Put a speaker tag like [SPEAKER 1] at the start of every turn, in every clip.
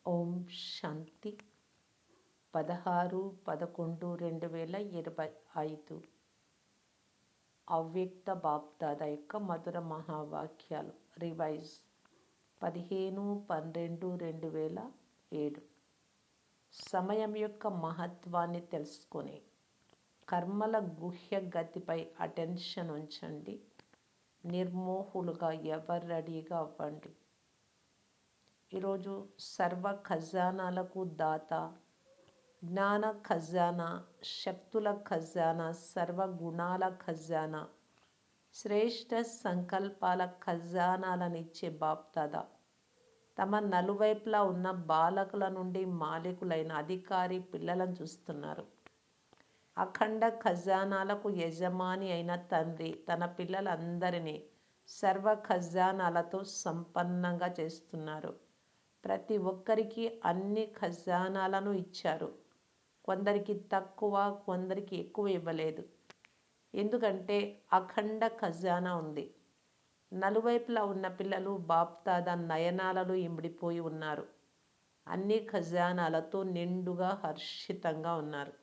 [SPEAKER 1] ఓం శాంతి 16/11/2025 అవ్యక్త బాప్దాదా యొక్క మధుర మహావాక్యాలు రివైజ్ 15/12/2007 సమయం యొక్క మహత్వాన్ని తెలుసుకొని కర్మల గుహ్య గతిపై అటెన్షన్ ఉంచండి. నిర్మోహులుగా ఎవరు రెడీగా అవ్వండి. ఈరోజు సర్వ ఖజానాలకు దాత, జ్ఞాన ఖజానా, శక్తుల ఖజానా, సర్వగుణాల ఖజానా, శ్రేష్ఠ సంకల్పాల ఖజానాలనిచ్చే బాప్దాదా తమ నలువైపులా ఉన్న బాలకుల నుండి మాలికులైన అధికారి పిల్లలను చూస్తున్నారు. అఖండ ఖజానాలకు యజమాని అయిన తండ్రి తన పిల్లలందరినీ సర్వ ఖజానాలతో సంపన్నంగా చేస్తున్నారు. ప్రతి ఒక్కరికి అన్ని ఖజానాలను ఇచ్చారు. కొందరికి తక్కువ, కొందరికి ఎక్కువ ఇవ్వలేదు. ఎందుకంటే అఖండ ఖజానా ఉంది. నలువైపులా ఉన్న పిల్లలు బాప్దాదా నయనాలలో ఇమిడిపోయి ఉన్నారు. అన్ని ఖజానాలతో నిండుగా హర్షితంగా ఉన్నారు.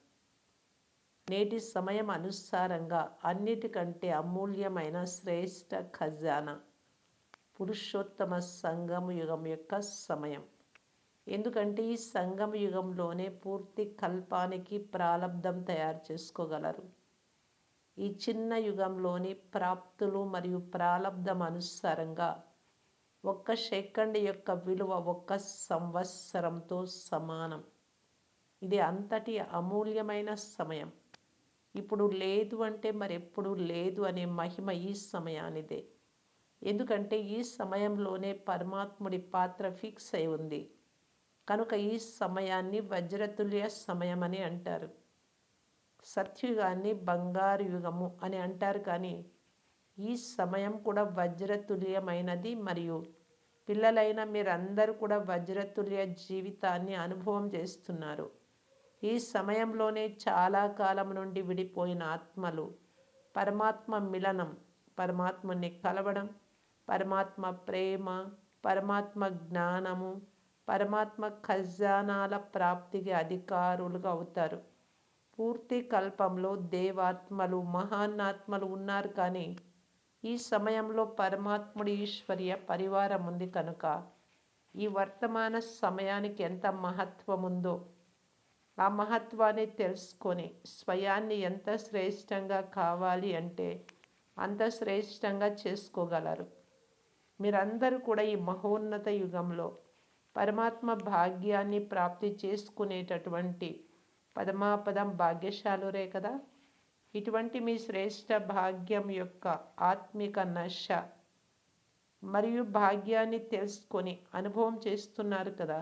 [SPEAKER 1] నేటి సమయం అనుసారంగా అన్నిటికంటే అమూల్యమైన శ్రేష్ఠ ఖజానా పురుషోత్తమ సంగమ యుగం యొక్క సమయం. ఎందుకంటే ఈ సంగమ యుగంలోనే పూర్తి కల్పానికి ప్రాలబ్ధం తయారు చేసుకోగలరు. ఈ చిన్న యుగంలోని ప్రాప్తులు మరియు ప్రాలబ్ధం అనుసారంగా 1 సెకండ్ యొక్క విలువ 1 సంవత్సరంతో సమానం. ఇది అంతటి అమూల్యమైన సమయం. ఇప్పుడు లేదు అంటే మరెప్పుడు లేదు అనే మహిమ ఈ సమయానిదే. ఎందుకంటే ఈ సమయంలోనే పరమాత్ముడి పాత్ర ఫిక్స్ అయి ఉంది. కనుక ఈ సమయాన్ని వజ్రతుల్య సమయం అని అంటారు. సత్యుగాన్ని బంగారు యుగము అని అంటారు. కానీ ఈ సమయం కూడా వజ్రతుల్యమైనది. మరియు పిల్లలైన మీరందరూ కూడా వజ్రతుల్య జీవితాన్ని అనుభవం చేస్తున్నారు. ఈ సమయంలోనే చాలా కాలం నుండి విడిపోయిన ఆత్మలు పరమాత్మ మిలనం, పరమాత్మని కలవడం, పరమాత్మ ప్రేమ, పరమాత్మ జ్ఞానము, పరమాత్మ ఖజానాల ప్రాప్తికి అధికారులుగా అవుతారు. పూర్తి కల్పంలో దేవాత్మలు, మహాన్నాత్మలు ఉన్నారు. కానీ ఈ సమయంలో పరమాత్ముడి ఈశ్వర్య పరివారం ఉంది. కనుక ఈ వర్తమాన సమయానికి ఎంత మహత్వం ఉందో ఆ మహత్వాన్ని తెలుసుకొని స్వయాన్ని ఎంత శ్రేష్టంగా కావాలి అంటే అంత శ్రేష్టంగా చేసుకోగలరు. మీరందరూ కూడా ఈ మహోన్నత యుగంలో పరమాత్మ భాగ్యాన్ని ప్రాప్తి చేసుకునేటటువంటి పదమాపదం భాగ్యశాలురే కదా. ఇటువంటి మీ శ్రేష్ఠ భాగ్యం యొక్క ఆత్మిక నశ మరియు భాగ్యాన్ని తెలుసుకొని అనుభవం చేస్తున్నారు కదా.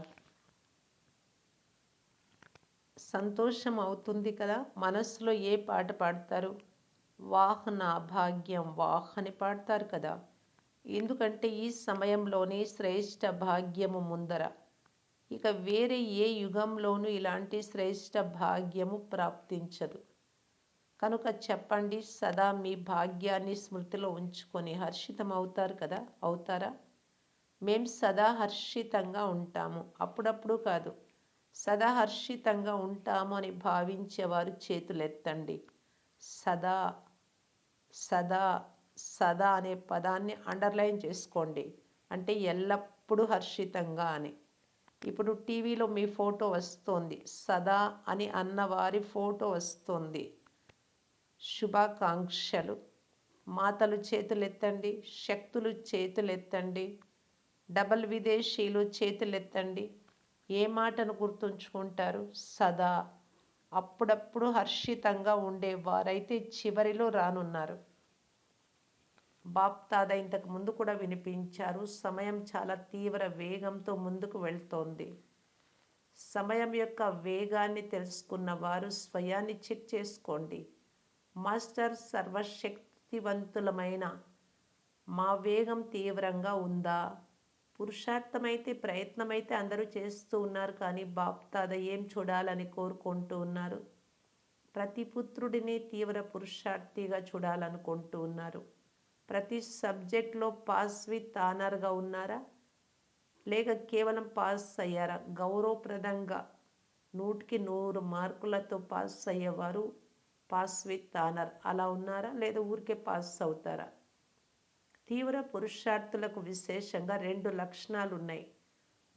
[SPEAKER 1] సంతోషం అవుతుంది కదా. మనస్సులో ఏ పాట పాడతారు? వాహన భాగ్యం వాహ్ అని పాడతారు కదా. ఎందుకంటే ఈ సమయంలోనే శ్రేష్ఠ భాగ్యము ముందర. ఇక వేరే ఏ యుగంలోనూ ఇలాంటి శ్రేష్ఠ భాగ్యము ప్రాప్తించదు. కనుక చెప్పండి, సదా మీ భాగ్యాన్ని స్మృతిలో ఉంచుకొని హర్షితం అవుతారు కదా. అవుతారా? మేం సదా హర్షితంగా ఉంటాము. అప్పుడప్పుడు కాదు, సదా హర్షితంగా ఉంటాము అని భావించేవారు చేతులెత్తండి. సదా సదా సదా అనే పదాన్ని అండర్లైన్ చేసుకోండి. అంటే ఎల్లప్పుడూ హర్షితంగా అని. ఇప్పుడు టీవీలో మీ ఫోటో వస్తోంది. సదా అని అన్నవారి ఫోటో వస్తోంది. శుభాకాంక్షలు. మాతలు చేతులెత్తండి, శక్తులు చేతులెత్తండి, డబల్ విదేశీయులు చేతులెత్తండి. ఏ మాటను గుర్తుంచుకుంటారు? సదా. అప్పుడప్పుడు హర్షితంగా ఉండేవారైతే చివరిలో రానున్నారు. బాప్దాదా ఇంతకు ముందు కూడా వినిపించారు. సమయం చాలా తీవ్ర వేగంతో ముందుకు వెళ్తోంది. సమయం యొక్క వేగాన్ని తెలుసుకున్న వారు స్వయాన్ని చెక్ చేసుకోండి. మాస్టర్, సర్వశక్తివంతులమైన మా వేగం తీవ్రంగా ఉందా? పురుషార్థమైతే, ప్రయత్నమైతే అందరూ చేస్తూ ఉన్నారు. కానీ బాప్దాదా ఏం చూడాలని కోరుకుంటూ ఉన్నారు? ప్రతి పుత్రుడిని తీవ్ర పురుషార్థిగా చూడాలనుకుంటూ ఉన్నారు. ప్రతి సబ్జెక్ట్లో పాస్ విత్ ఆనర్గా ఉన్నారా? లేక కేవలం పాస్ అయ్యారా? గౌరవప్రదంగా 100కి 100 మార్కులతో పాస్ అయ్యేవారు పాస్ విత్ ఆనర్ అలా ఉన్నారా? లేదా ఊరికే పాస్ అవుతారా? తీవ్ర పురుషార్థులకు విశేషంగా 2 లక్షణాలు ఉన్నాయి.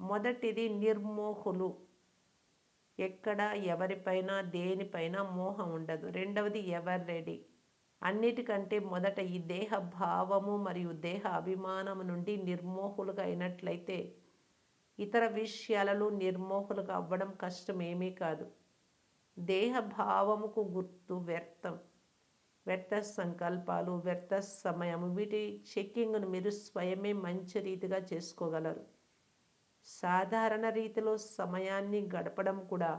[SPEAKER 1] మొదటిది నిర్మోహులు. ఎక్కడ ఎవరిపైన దేనిపైన మోహం ఉండదు. రెండవది ఎవర్ రెడీ. అన్నిటికంటే మొదట ఈ దేహ భావము మరియు దేహ అభిమానము నుండి నిర్మోహులుగా అయినట్లయితే ఇతర విషయాలలో నిర్మోహులుగా అవ్వడం కష్టం ఏమీ కాదు. దేహ భావముకు గుర్తు వ్యర్థం, వ్యర్థ సంకల్పాలు, వ్యర్థ సమయము. వీటి చెక్కింగ్ను మీరు స్వయమే మంచి రీతిగా చేసుకోగలరు. సాధారణ రీతిలో సమయాన్ని గడపడం కూడా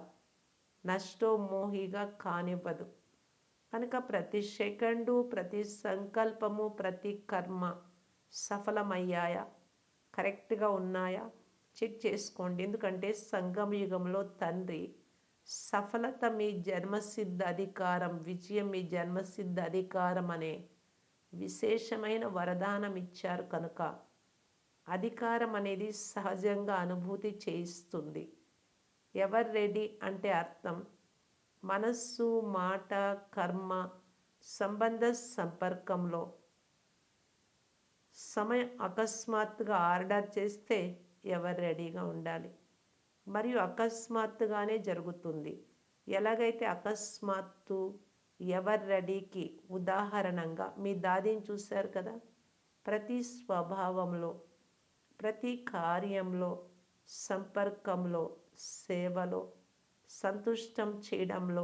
[SPEAKER 1] నష్టోమోహిగా కానివ్వదు. కనుక ప్రతి సెకండు, ప్రతి సంకల్పము, ప్రతి కర్మ సఫలమయ్యాయా, కరెక్ట్గా ఉన్నాయా చెక్ చేసుకోండి. ఎందుకంటే సంగమ యుగంలో తండ్రి సఫలత మీ జన్మసిద్ధ అధికారం, విజయం మీ జన్మసిద్ధ అధికారం అనే విశేషమైన వరదానం ఇచ్చారు. కనుక అధికారం అనేది సహజంగా అనుభూతి చేయిస్తుంది. ఎవర్ రెడీ అంటే అర్థం మనస్సు, మాట, కర్మ, సంబంధ సంపర్కంలో సమయం అకస్మాత్తుగా ఆర్డర్ చేస్తే ఎవరు రెడీగా ఉండాలి. మరియు అకస్మాత్తుగానే జరుగుతుంది. ఎలాగైతే అకస్మాత్తు ఎవర్ రెడీకి ఉదాహరణంగా మీ దాదిని చూశారు కదా. ప్రతి స్వభావంలో, ప్రతి కార్యంలో, సంపర్కంలో, సేవలో, సంతుష్టం చేయడంలో,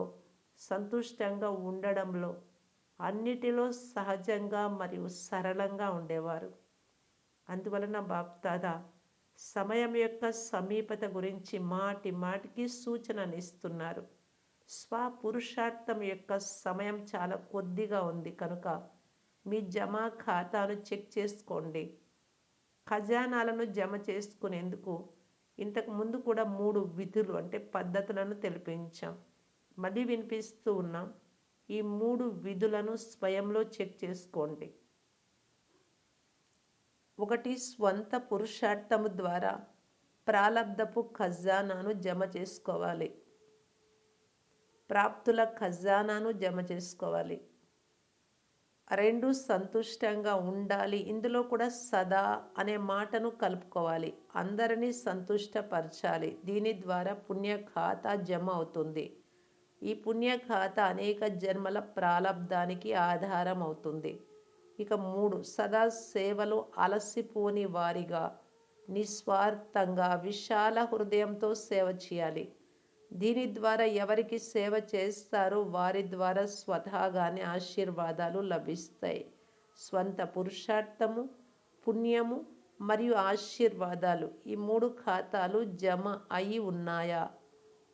[SPEAKER 1] సంతుష్టంగా ఉండడంలో అన్నిటిలో సహజంగా మరియు సరళంగా ఉండేవారు. అందువలన బాప్దాదా సమయం యొక్క సమీపత గురించి మాటి మాటికి సూచననిస్తున్నారు. స్వపురుషార్థం యొక్క సమయం చాలా కొద్దిగా ఉంది. కనుక మీ జమా ఖాతాను చెక్ చేసుకోండి. ఖజానాలను జమ చేసుకునేందుకు ఇంతకు ముందు కూడా 3 విధులు అంటే పద్ధతులను తెలిపించాం. మళ్ళీ వినిపిస్తూ ఉన్నాం. ఈ 3 విధులను స్వయంలో చెక్ చేసుకోండి. ఒకటి, స్వంత పురుషార్థము ద్వారా ప్రాలబ్ధపు ఖజానాను జమ చేసుకోవాలి. ప్రాప్తుల ఖజానాను జమ చేసుకోవాలి. 2, సంతుష్టంగా ఉండాలి. ఇందులో కూడా సదా అనే మాటను కలుపుకోవాలి. అందరినీ సంతుష్టపరచాలి. దీని ద్వారా పుణ్య ఖాతా జమ అవుతుంది. ఈ పుణ్య ఖాతా అనేక జన్మల ప్రాలబ్ధానికి ఆధారం అవుతుంది. ఇక 3, సదా సేవలో అలసిపోని వారిగా నిస్వార్థంగా విశాల హృదయంతో సేవ చేయాలి. దీని ద్వారా ఎవరికి సేవ చేస్తారో వారి ద్వారా స్వతహాగానే ఆశీర్వాదాలు లభిస్తాయి. స్వంత పురుషార్థము, పుణ్యము మరియు ఆశీర్వాదాలు ఈ 3 ఖాతాలు జమ అయి ఉన్నాయా?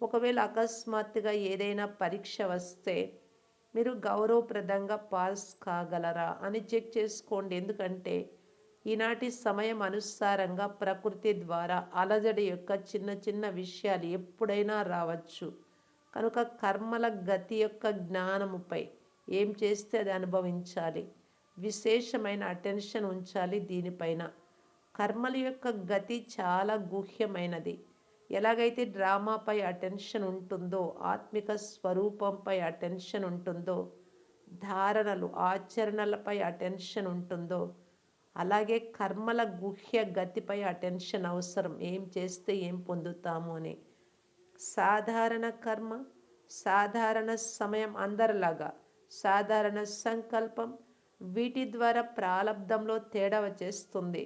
[SPEAKER 1] ఒకవేళ అకస్మాత్తుగా ఏదైనా పరీక్ష వస్తే మీరు గౌరవప్రదంగా పాస్ కాగలరా అని చెక్ చేసుకోండి. ఎందుకంటే ఈనాటి సమయం అనుసారంగా ప్రకృతి ద్వారా అలజడి యొక్క చిన్న చిన్న విషయాలు ఎప్పుడైనా రావచ్చు. కనుక కర్మల గతి యొక్క జ్ఞానముపై ఏం చేస్తే అది అనుభవించాలి. విశేషమైన అటెన్షన్ ఉంచాలి దీనిపైన. కర్మల యొక్క గతి చాలా గుహ్యమైనది. ఎలాగైతే డ్రామాపై అటెన్షన్ ఉంటుందో, ఆత్మిక స్వరూపంపై అటెన్షన్ ఉంటుందో, ధారణలు ఆచరణలపై అటెన్షన్ ఉంటుందో, అలాగే కర్మల గుహ్య గతిపై అటెన్షన్ అవసరం. ఏం చేస్తే ఏం పొందుతాము అని. సాధారణ కర్మ, సాధారణ సమయం, అందరిలాగా సాధారణ సంకల్పం, వీటి ద్వారా ప్రాలబ్ధంలో తేడా వచ్చేస్తుంది.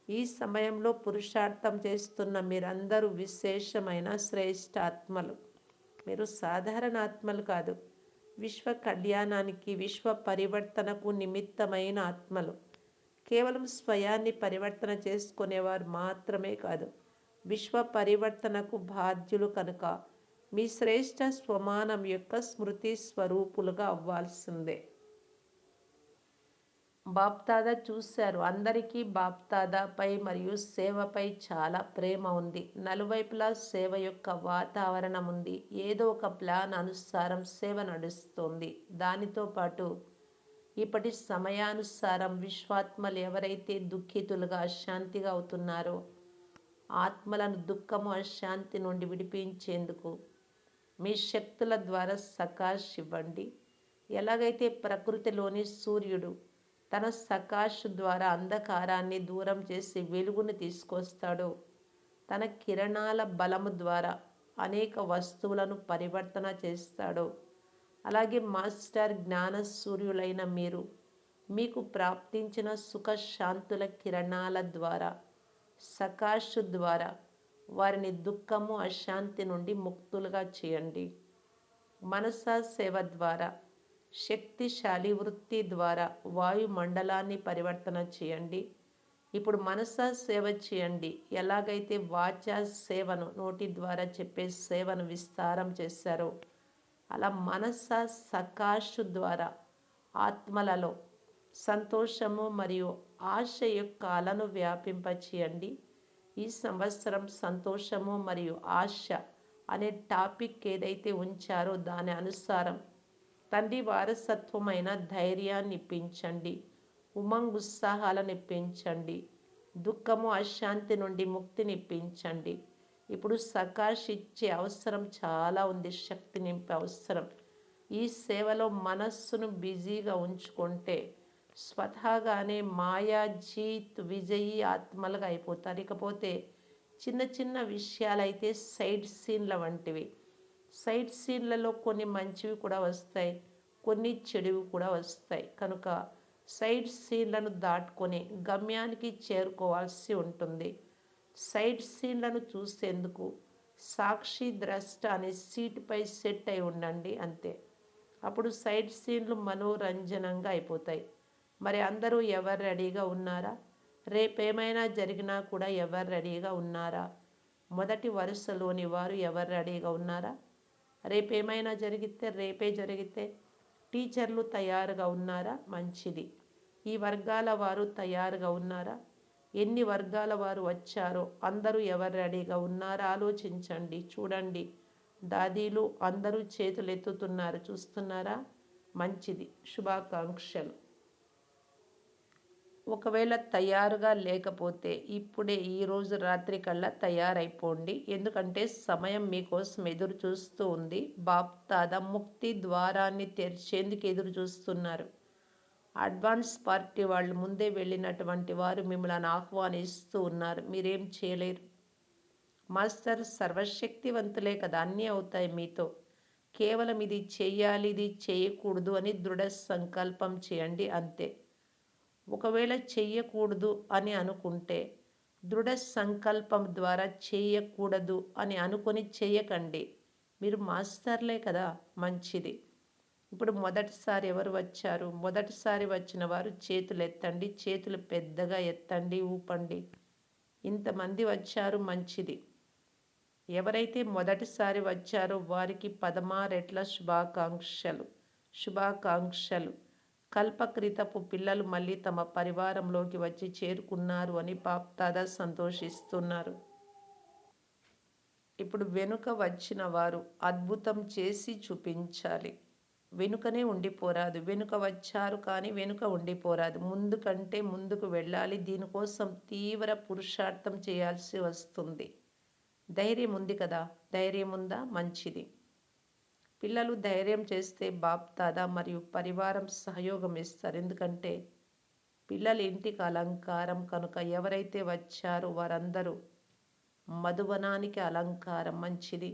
[SPEAKER 1] ఈ సమయంలో పురుషార్థం చేస్తున్న మీరందరూ విశేషమైన శ్రేష్ఠాత్మలు. మీరు సాధారణ ఆత్మలు కాదు. విశ్వ కళ్యాణానికి, విశ్వ పరివర్తనకు నిమిత్తమైన ఆత్మలు. కేవలం స్వయాన్ని పరివర్తన చేసుకునేవారు మాత్రమే కాదు, విశ్వ పరివర్తనకు బాధ్యులు. కనుక మీ శ్రేష్ఠ స్వమానం యొక్క స్మృతి స్వరూపులుగా అవ్వాల్సిందే. బాప్దాదా చూశారు. అందరికీ బాప్దాదాపై మరియు సేవపై చాలా ప్రేమ ఉంది. నలువైపులా సేవ యొక్క వాతావరణం ఉంది. ఏదో ఒక ప్లాన్ అనుసారం సేవ నడుస్తోంది. దానితో పాటు ఇప్పటి సమయానుసారం విశ్వాత్మలు ఎవరైతే దుఃఖితులుగా అశాంతిగా అవుతున్నారో ఆత్మలను దుఃఖము అశాంతి నుండి విడిపించేందుకు మీ శక్తుల ద్వారా సకాష్ ఇవ్వండి. ఎలాగైతే ప్రకృతిలోని సూర్యుడు తన సకాష్ ద్వారా అంధకారాన్ని దూరం చేసి వెలుగును తీసుకొస్తాడో, తన కిరణాల బలము ద్వారా అనేక వస్తువులను పరివర్తన చేస్తాడో, అలాగే మాస్టర్ జ్ఞాన సూర్యులైన మీరు మీకు ప్రాప్తించిన సుఖశాంతుల కిరణాల ద్వారా సకాషు ద్వారా వారిని దుఃఖము అశాంతి నుండి ముక్తులుగా చేయండి. మనసా సేవ ద్వారా శక్తిశాలి వృత్తి ద్వారా వాయుమండలాన్ని పరివర్తన చేయండి. ఇప్పుడు మనసా సేవ చేయండి. ఎలాగైతే వాచా సేవను నోటి ద్వారా చెప్పే సేవను విస్తారం చేశారో, అలా మనసా సకాషు ద్వారా ఆత్మలలో సంతోషము మరియు ఆశ యొక్క అలను వ్యాపింపచేయండి. ఈ సంవత్సరం సంతోషము మరియు ఆశ అనే టాపిక్ ఏదైతే ఉంచారో దాని అనుసారం తండ్రి వారసత్వమైన ధైర్యాన్ని ఇప్పించండి, ఉమంగ్ ఉత్సాహాలను ఇప్పించండి, దుఃఖము అశాంతి నుండి ముక్తిని ఇప్పించండి. ఇప్పుడు సకాష్ ఇచ్చే అవసరం చాలా ఉంది, శక్తి నింపే అవసరం. ఈ సేవలో మనస్సును బిజీగా ఉంచుకుంటే స్వతహాగానే మాయా జీత్ విజయీ ఆత్మలుగా అయిపోతారు. ఇకపోతే చిన్న చిన్న విషయాలైతే సైడ్ సీన్ల వంటివి. సైడ్ సీన్లలో కొన్ని మంచివి కూడా వస్తాయి, కొన్ని చెడువి కూడా వస్తాయి. కనుక సైడ్ సీన్లను దాటుకొని గమ్యానికి చేరుకోవాల్సి ఉంటుంది. సైడ్ సీన్లను చూసేందుకు సాక్షి ద్రష్ట అనే సీటుపై సెట్ అయి ఉండండి, అంతే. అప్పుడు సైడ్ సీన్లు మనోరంజనంగా అయిపోతాయి. మరి అందరూ ఎవరు రెడీగా ఉన్నారా? రేపేమైనా జరిగినా కూడా ఎవరు రెడీగా ఉన్నారా? మొదటి వరుసలోని వారు ఎవరు రెడీగా ఉన్నారా? రేపేమైనా రేపే జరిగితే టీచర్లు తయారుగా ఉన్నారా? మంచిది. ఈ వర్గాల వారు తయారుగా ఉన్నారా? ఎన్ని వర్గాల వారు వచ్చారో అందరూ ఎవరు రెడీగా ఉన్నారా ఆలోచించండి. చూడండి, దాదీలు అందరూ చేతులు ఎత్తుతున్నారు, చూస్తున్నారా? మంచిది, శుభాకాంక్షలు. ఒకవేళ తయారుగా లేకపోతే ఇప్పుడే ఈరోజు రాత్రి కల్లా తయారైపోండి. ఎందుకంటే సమయం మీకోసం ఎదురు చూస్తూ ఉంది. బాప్ దాదా ముక్తి ద్వారాన్ని తెరిచేందుకు ఎదురు చూస్తున్నారు. అడ్వాన్స్ పార్టీ వాళ్ళు ముందే వెళ్ళినటువంటి వారు మిమ్మల్ని ఆహ్వానిస్తూ ఉన్నారు. మీరేం చేయలేరు. మాస్టర్ సర్వశక్తివంతులే కదా, అన్నీ అవుతాయి మీతో. కేవలం ఇది చెయ్యాలి, ఇది చేయకూడదు అని దృఢ సంకల్పం చేయండి, అంతే. ఒకవేళ చెయ్యకూడదు అని అనుకుంటే దృఢ సంకల్పం ద్వారా చేయకూడదు అని అనుకొని చేయకండి. మీరు మాస్టర్లే కదా, మంచిది. ఇప్పుడు మొదటిసారి ఎవరు వచ్చారు? మొదటిసారి వచ్చిన వారు చేతులు ఎత్తండి, చేతులు పెద్దగా ఎత్తండి, ఊపండి. ఇంతమంది వచ్చారు, మంచిది. ఎవరైతే మొదటిసారి వచ్చారో వారికి 16 రెట్ల శుభాకాంక్షలు, శుభాకాంక్షలు. కల్పక్రితపు పిల్లలు మళ్ళీ తమ పరివారంలోకి వచ్చి చేరుకున్నారు అని బాప్ దాదా సంతోషిస్తున్నారు. ఇప్పుడు వెనుక వచ్చిన వారు అద్భుతం చేసి చూపించాలి. వెనుకనే ఉండిపోరాదు. వెనుక వచ్చారు కానీ వెనుక ఉండిపోరాదు. ముందు కంటే ముందుకు వెళ్ళాలి. దీనికోసం తీవ్ర పురుషార్థం చేయాల్సి వస్తుంది. ధైర్యం ఉంది కదా, ధైర్యం ఉందా? మంచిది. పిల్లలు ధైర్యం చేస్తే బాప్ దాదా మరియు పరివారం సహయోగం ఇస్తారు. ఎందుకంటే పిల్లలు ఇంటికి అలంకారం కనుక ఎవరైతే వచ్చారో వారందరూ మధువనానికి అలంకారం. మంచిది.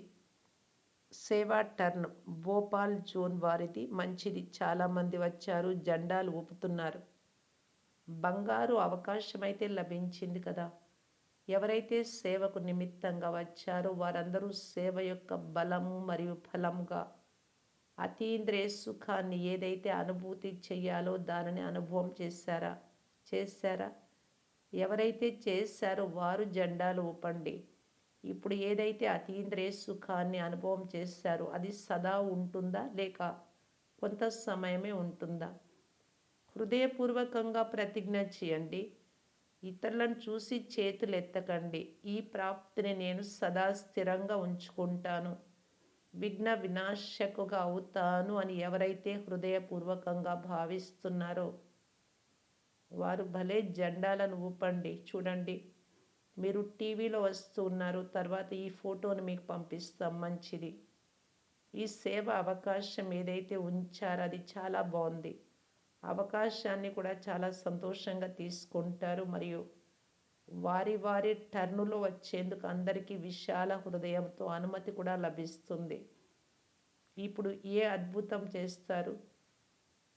[SPEAKER 1] సేవా టర్న్ భోపాల్ జోన్ వారిది, మంచిది. చాలామంది వచ్చారు, జెండాలు ఊపుతున్నారు. బంగారు అవకాశం అయితే లభించింది కదా. ఎవరైతే సేవకు నిమిత్తంగా వచ్చారో వారందరూ సేవ యొక్క బలము మరియు ఫలంగా అతీంద్రియ సుఖాన్ని ఏదైతే అనుభూతి చెయ్యాలో దానిని అనుభవం చేశారా? ఎవరైతే చేశారో వారు జెండాలు ఊపండి. ఇప్పుడు ఏదైతే అతీంద్రియ సుఖాన్ని అనుభవం చేశారో అది సదా ఉంటుందా లేక కొంత సమయమే ఉంటుందా? హృదయపూర్వకంగా ప్రతిజ్ఞ చేయండి. ఇతరులను చూసి చేతులు ఎత్తకండి. ఈ ప్రాప్తిని నేను సదా స్థిరంగా ఉంచుకుంటాను, విఘ్న వినాశకుగా అవుతాను అని ఎవరైతే హృదయపూర్వకంగా భావిస్తున్నారో వారు భలే జెండాలను ఊపండి. చూడండి, మీరు టీవీలో వస్తూ ఉన్నారు, తర్వాత ఈ ఫోటోని మీకు పంపిస్తాం, మంచిది. ఈ సేవ అవకాశం ఏదైతే ఉంచారో అది చాలా బాగుంది. అవకాశాన్ని కూడా చాలా సంతోషంగా తీసుకుంటారు మరియు వారి వారి టర్నులో వచ్చేందుకు అందరికీ విశాల హృదయంతో అనుమతి కూడా లభిస్తుంది. ఇప్పుడు ఏ అద్భుతం చేస్తారు?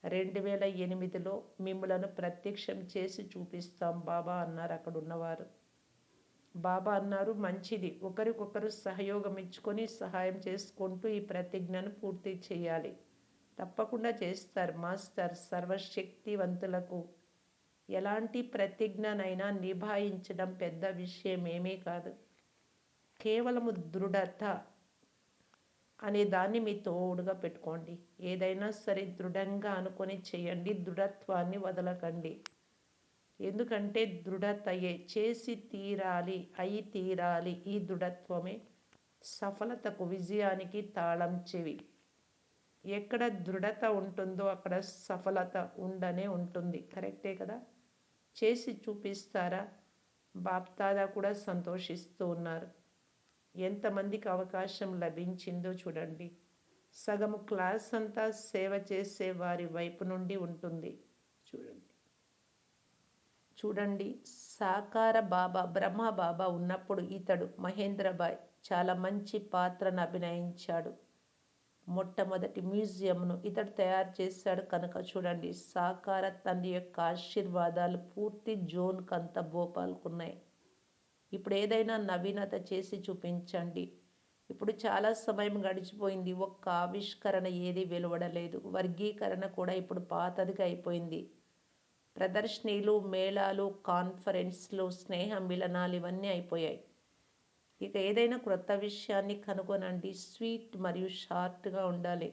[SPEAKER 1] 2008లో మిమ్మలను ప్రత్యక్షం చేసి చూపిస్తాం బాబా అన్నారు అక్కడ ఉన్నవారు. బాబా అన్నారు, మంచిది, ఒకరికొకరు సహయోగం ఇచ్చుకొని సహాయం చేసుకుంటూ ఈ ప్రతిజ్ఞను పూర్తి చేయాలి. తప్పకుండా చేస్తారు మాస్టర్. సర్వశక్తివంతులకు ఎలాంటి ప్రతిజ్ఞనైనా నిభాయించడం పెద్ద విషయం ఏమీ కాదు. కేవలము దృఢత అనే దాన్ని మీ తోడుగా పెట్టుకోండి. ఏదైనా సరే దృఢంగా అనుకొని చేయండి, దృఢత్వాన్ని వదలకండి. ఎందుకంటే దృఢతయే చేసి తీరాలి, అయి తీరాలి. ఈ దృఢత్వమే సఫలతకు, విజయానికి తాళం చెవి. ఎక్కడ దృఢత ఉంటుందో అక్కడ సఫలత ఉండనే ఉంటుంది. కరెక్టే కదా? చేసి చూపిస్తారా? బాప్దాదా కూడా సంతోషిస్తూ ఉన్నారు. ఎంతమందికి అవకాశం లభించిందో చూడండి. సగము క్లాస్ అంతా సేవ చేసే వారి వైపు నుండి ఉంటుంది. చూడండి, సాకార బాబా, బ్రహ్మ బాబా ఉన్నప్పుడు ఇతడు మహేంద్రభాయ్ చాలా మంచి పాత్రను అభినయించాడు. మొట్టమొదటి మ్యూజియంను ఇతడు తయారు చేశాడు కనుక చూడండి, సాకార తండ్రి యొక్క ఆశీర్వాదాలు పూర్తి జోన్కంతా భోపాల్కున్నాయి. ఇప్పుడు ఏదైనా నవీనత చేసి చూపించండి. ఇప్పుడు చాలా సమయం గడిచిపోయింది, ఒక్క ఆవిష్కరణ ఏది వెలువడలేదు. వర్గీకరణ కూడా ఇప్పుడు పాతదిగా అయిపోయింది. ప్రదర్శనలు, మేళాలు, కాన్ఫరెన్స్లు, స్నేహ మిలనాలు ఇవన్నీ అయిపోయాయి. ఇక ఏదైనా క్రొత్త విషయాన్ని కనుగొనండి. స్వీట్ మరియు షార్ట్గా ఉండాలి.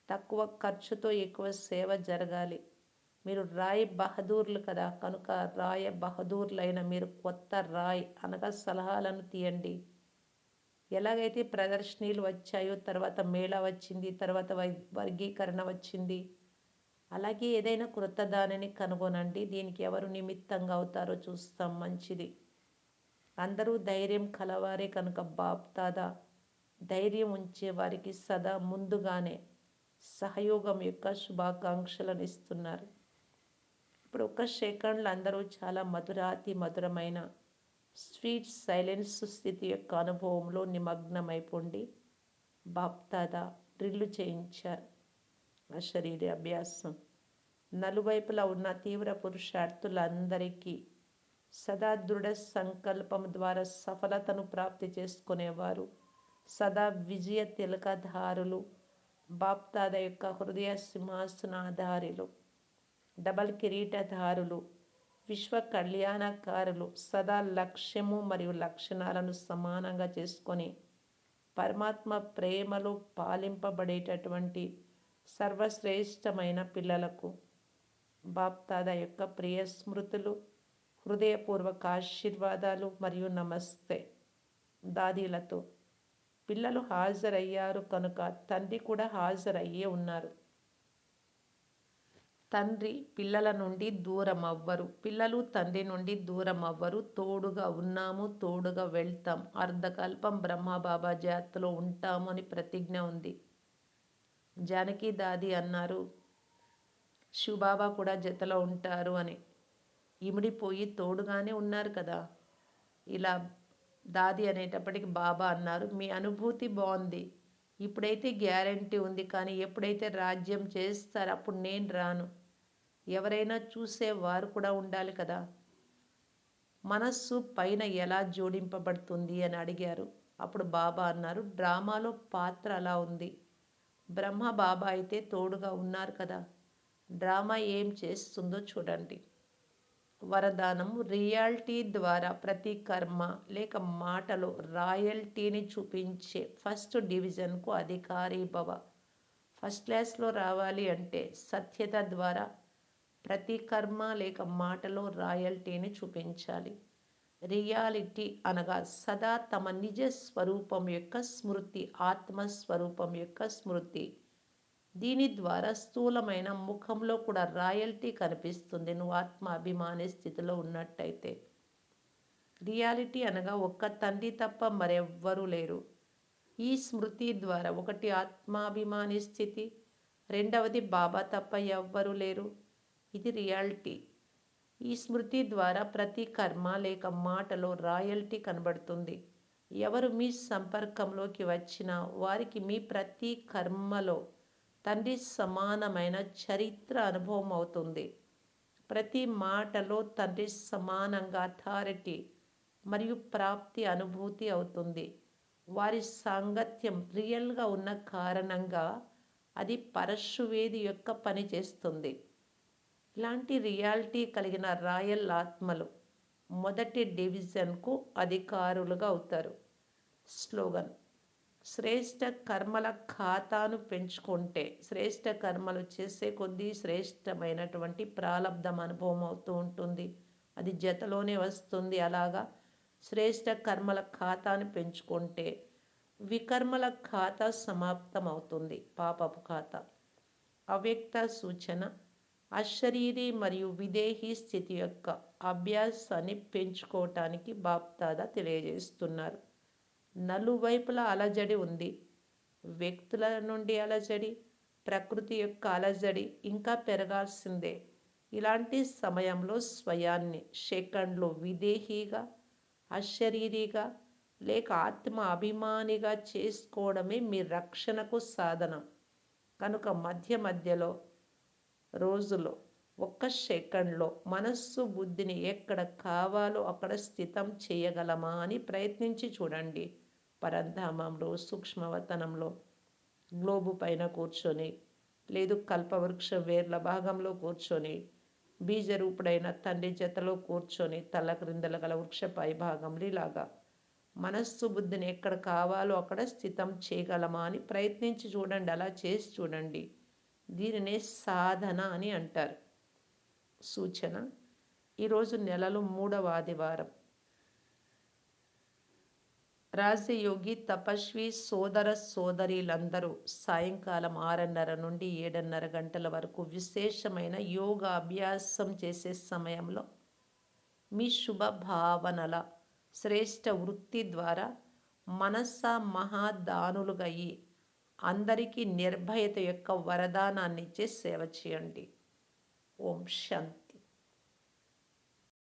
[SPEAKER 1] తక్కువ ఖర్చుతో ఎక్కువ సేవ జరగాలి. మీరు రాయ్ బహదూర్లు కదా, కనుక రాయ బహదూర్లైన మీరు కొత్త రాయ్ అనగా సలహాలను తీయండి. ఎలాగైతే ప్రదర్శనలు వచ్చాయో, తర్వాత మేళా వచ్చింది, తర్వాత వర్గీకరణ వచ్చింది, అలాగే ఏదైనా క్రొత్త దానిని కనుగొనండి. దీనికి ఎవరు నిమిత్తంగా అవుతారో చూస్తాం, మంచిది. అందరూ ధైర్యం కలవారే కనుక బాప్దాదా ధైర్యం ఉంచే వారికి సదా ముందుగానే సహయోగం యొక్క శుభాకాంక్షలను ఇస్తున్నారు. ఇప్పుడు ఒక్క సెకండ్లు అందరూ చాలా మధురాతి మధురమైన స్వీట్ సైలెన్స్ స్థితి యొక్క అనుభవంలో నిమగ్నమైపోండి. బాప్దాదా డ్రిల్లు చేయించారు. అశరీరి అభ్యాసం నలువైపులా ఉన్న తీవ్ర పురుషార్థులందరికీ సదా దృఢ సంకల్పం ద్వారా సఫలతను ప్రాప్తి చేసుకునేవారు, సదా విజయ తిలకధారులు, బాప్దాదా యొక్క హృదయ సింహాసనాధారులు, డబల్ కిరీటధారులు, విశ్వ కళ్యాణకారులు, సదా లక్ష్యము మరియు లక్షణాలను సమానంగా చేసుకొని పరమాత్మ ప్రేమలో పాలింపబడేటటువంటి సర్వశ్రేష్టమైన పిల్లలకు బాప్దాదా యొక్క ప్రియ స్మృతులు, హృదయపూర్వక ఆశీర్వాదాలు మరియు నమస్తే. దాదీలతో పిల్లలు హాజరయ్యారు కనుక తండ్రి కూడా హాజరయ్యే ఉన్నారు. తండ్రి పిల్లల నుండి దూరం అవ్వరు, పిల్లలు తండ్రి నుండి దూరం అవ్వరు. తోడుగా ఉన్నాము, తోడుగా వెళ్తాం. అర్ధకల్పం బ్రహ్మబాబా జాతిలో ఉంటాము అని ప్రతిజ్ఞ ఉంది. జానకి దాది అన్నారు, శివబాబా కూడా జతలో ఉంటారు అని. ఇమిడిపోయి తోడుగానే ఉన్నారు కదా. ఇలా దాది అనేటప్పటికి బాబా అన్నారు, మీ అనుభూతి బాగుంది, ఇప్పుడైతే గ్యారంటీ ఉంది, కానీ ఎప్పుడైతే రాజ్యం చేస్తారో అప్పుడు నేను రాను. ఎవరైనా చూసేవారు కూడా ఉండాలి కదా. మనస్సు పైన ఎలా జోడింపబడుతుంది అని అడిగారు. అప్పుడు బాబా అన్నారు, డ్రామాలో పాత్ర అలా ఉంది. బ్రహ్మ బాబా అయితే తోడుగా ఉన్నారు కదా. డ్రామా ఏం చేస్తుందో చూడండి. వరదానం రియాలిటీ ద్వారా ప్రతి కర్మ లేక మాటలో రాయల్టీని చూపించే ఫస్ట్ డివిజన్కు అధికారి భవ. ఫస్ట్ క్లాస్లో రావాలి అంటే సత్యత ద్వారా ప్రతి కర్మ లేక మాటలో రాయల్టీని చూపించాలి. రియాలిటీ అనగా సదా తమ నిజ స్వరూపం యొక్క స్మృతి, ఆత్మస్వరూపం యొక్క స్మృతి. దీని ద్వారా స్థూలమైన ముఖంలో కూడా రాయల్టీ కనిపిస్తుంది, నువ్వు ఆత్మ అభిమాని స్థితిలో ఉన్నట్టయితే. రియాలిటీ అనగా ఒక్క తండ్రి తప్ప మరెవ్వరూ లేరు. ఈ స్మృతి ద్వారా ఒకటి ఆత్మాభిమాని స్థితి, రెండవది బాబా తప్ప ఎవ్వరూ లేరు. ఇది రియాలిటీ. ఈ స్మృతి ద్వారా ప్రతి కర్మ లేక మాటలో రాయల్టీ కనబడుతుంది. ఎవరు మీ సంపర్కంలోకి వచ్చినా వారికి మీ ప్రతి కర్మలో తండ్రి సమానమైన చరిత్ర అనుభవం అవుతుంది. ప్రతి మాటలో తండ్రి సమానంగా అథారిటీ మరియు ప్రాప్తి అనుభూతి అవుతుంది. వారి సాంగత్యం రియల్గా ఉన్న కారణంగా అది పరశువేది యొక్క పని చేస్తుంది. ఇలాంటి రియాలిటీ కలిగిన రాయల్ ఆత్మలు మొదటి డివిజన్కు అధికారులుగా అవుతారు. స్లోగన్: శ్రేష్ఠ కర్మల ఖాతాను పెంచుకుంటే శ్రేష్ఠ కర్మలు చేసే కొద్దీ శ్రేష్టమైనటువంటి ప్రాలబ్ధం అనుభవం అవుతూ ఉంటుంది. అది జతలోనే వస్తుంది. అలాగా శ్రేష్ఠ కర్మల ఖాతాను పెంచుకుంటే వికర్మల ఖాతా సమాప్తం అవుతుంది, పాపపు ఖాతా. అవ్యక్త సూచన: అశరీరి మరియు విదేహీ స్థితి యొక్క అభ్యాసాన్ని పెంచుకోవటానికి బాప్దాదా తెలియజేస్తున్నారు. నలువైపులా అలజడి ఉంది. వ్యక్తుల నుండి అలజడి, ప్రకృతి యొక్క అలజడి ఇంకా పెరగాల్సిందే. ఇలాంటి సమయంలో స్వయాన్ని సెకండ్లో విదేహీగా, అశరీరిగా లేక ఆత్మ అభిమానిగా చేసుకోవడమే మీ రక్షణకు సాధనం. కనుక మధ్య మధ్యలో రోజులో ఒక్క సెకండ్లో మనస్సు బుద్ధిని ఎక్కడ కావాలో అక్కడ స్థితం చేయగలమా అని ప్రయత్నించి చూడండి. పరంధామంలో, సూక్ష్మవతనంలో, గ్లోబు పైన కూర్చొని, లేదు కల్పవృక్ష వేర్ల భాగంలో కూర్చొని, బీజరూపుడైన తండ్రి జతలో కూర్చొని, తల క్రిందల గల వృక్ష పై భాగంలో ఇలాగా మనస్సు బుద్ధిని ఎక్కడ కావాలో అక్కడ స్థితం చేయగలమా అని ప్రయత్నించి చూడండి. అలా చేసి చూడండి. దీనినే సాధన అని అంటారు. సూచన: ఈరోజు నెలలో 3వ ఆదివారం. రాజయోగి తపస్వి సోదర సోదరీలందరూ సాయంకాలం 6:30 నుండి 7:30 గంటల వరకు విశేషమైన యోగా అభ్యాసం చేసే సమయంలో మీ శుభ భావనల శ్రేష్ఠ వృత్తి ద్వారా మనస మహాదానులుగా అయ్యి అందరికీ నిర్భయత యొక్క వరదానాన్నిచ్చే సేవ చేయండి. ఓం శాంతి.